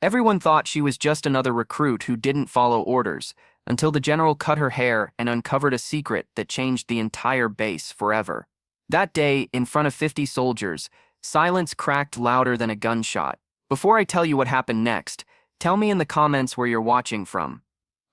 Everyone thought she was just another recruit who didn't follow orders, until the general cut her hair and uncovered a secret that changed the entire base forever. That day, in front of 50 soldiers, silence cracked louder than a gunshot. Before I tell you what happened next, tell me in the comments where you're watching from.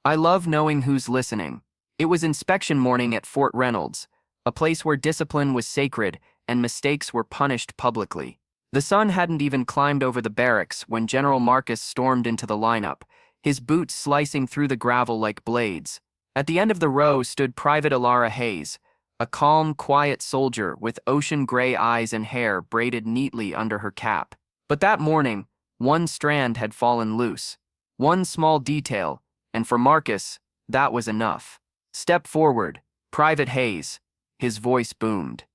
I love knowing who's listening. It was inspection morning at Fort Reynolds, a place where discipline was sacred and mistakes were punished publicly. The sun hadn't even climbed over the barracks when General Marcus stormed into the lineup, his boots slicing through the gravel like blades. At the end of the row stood Private Alara Hayes, a calm, quiet soldier with ocean-gray eyes and hair braided neatly under her cap. But that morning, one strand had fallen loose. One small detail, and for Marcus, that was enough. "Step forward, Private Hayes," his voice boomed.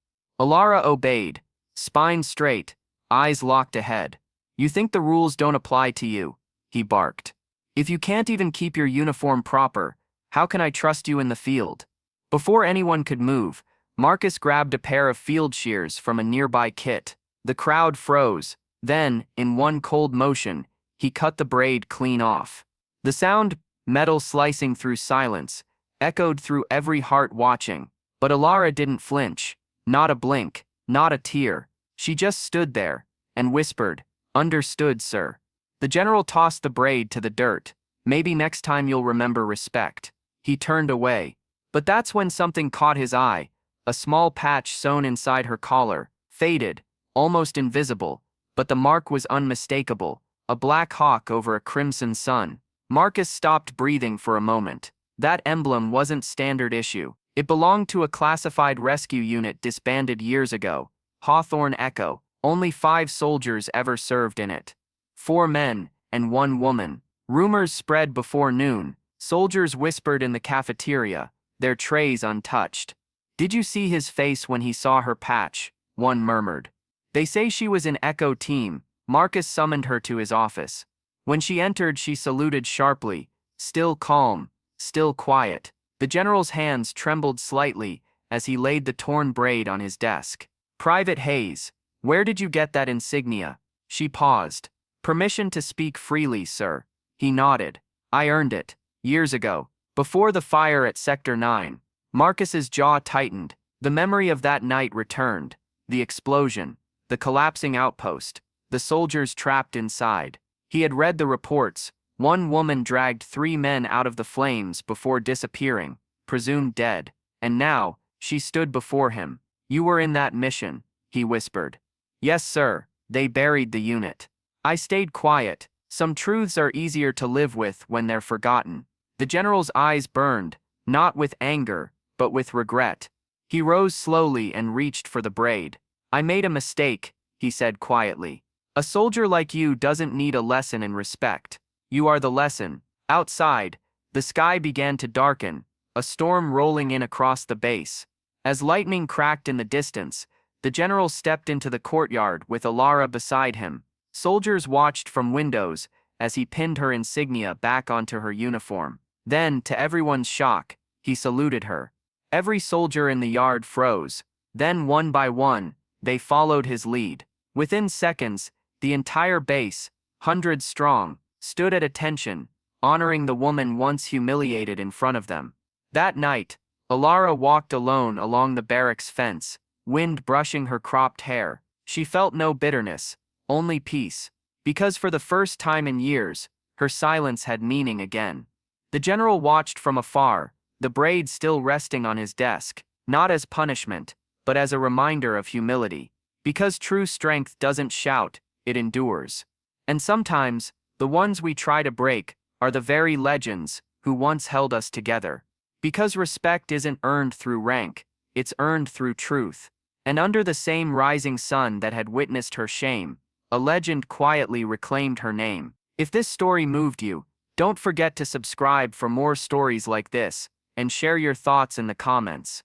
Alara obeyed, spine straight, eyes locked ahead. "You think the rules don't apply to you?" he barked. "If you can't even keep your uniform proper, how can I trust you in the field?" Before anyone could move, Marcus grabbed a pair of field shears from a nearby kit. The crowd froze. Then, in one cold motion, he cut the braid clean off. The sound, metal slicing through silence, echoed through every heart watching. But Alara didn't flinch. Not a blink, not a tear. She just stood there and whispered, "Understood, sir." The general tossed the braid to the dirt. "Maybe next time you'll remember respect." He turned away. But that's when something caught his eye. A small patch sewn inside her collar, faded, almost invisible, but the mark was unmistakable, a black hawk over a crimson sun. Marcus stopped breathing for a moment. That emblem wasn't standard issue. It belonged to a classified rescue unit disbanded years ago, Hawthorne Echo. Only 5 soldiers ever served in it. 4 men and 1 woman. Rumors spread before noon. Soldiers whispered in the cafeteria, their trays untouched. "Did you see his face when he saw her patch?" one murmured. "They say she was an Echo team." Marcus summoned her to his office. When she entered, she saluted sharply, still calm, still quiet. The general's hands trembled slightly as he laid the torn braid on his desk. "Private Hayes, where did you get that insignia?" She paused. "Permission to speak freely, sir." He nodded. "I earned it, years ago, before the fire at Sector 9. Marcus's jaw tightened. The memory of that night returned. The explosion, the collapsing outpost, the soldiers trapped inside. He had read the reports. One woman dragged 3 men out of the flames before disappearing, presumed dead. And now, she stood before him. "You were in that mission," he whispered. "Yes, sir. They buried the unit." I stayed quiet. Some truths are easier to live with when they're forgotten. The general's eyes burned, not with anger, but with regret. He rose slowly and reached for the braid. "I made a mistake," he said quietly. "A soldier like you doesn't need a lesson in respect. You are the lesson." Outside, the sky began to darken, a storm rolling in across the base. As lightning cracked in the distance, the general stepped into the courtyard with Alara beside him. Soldiers watched from windows as he pinned her insignia back onto her uniform. Then, to everyone's shock, he saluted her. Every soldier in the yard froze. Then, one by one, they followed his lead. Within seconds, the entire base, hundreds strong, stood at attention, honoring the woman once humiliated in front of them. That night, Alara walked alone along the barracks fence, wind brushing her cropped hair. She felt no bitterness, only peace, because for the first time in years, her silence had meaning again. The general watched from afar, the braid still resting on his desk, not as punishment, but as a reminder of humility. Because true strength doesn't shout, it endures. And sometimes, the ones we try to break are the very legends who once held us together. Because respect isn't earned through rank, it's earned through truth. And under the same rising sun that had witnessed her shame, a legend quietly reclaimed her name. If this story moved you, don't forget to subscribe for more stories like this, and share your thoughts in the comments.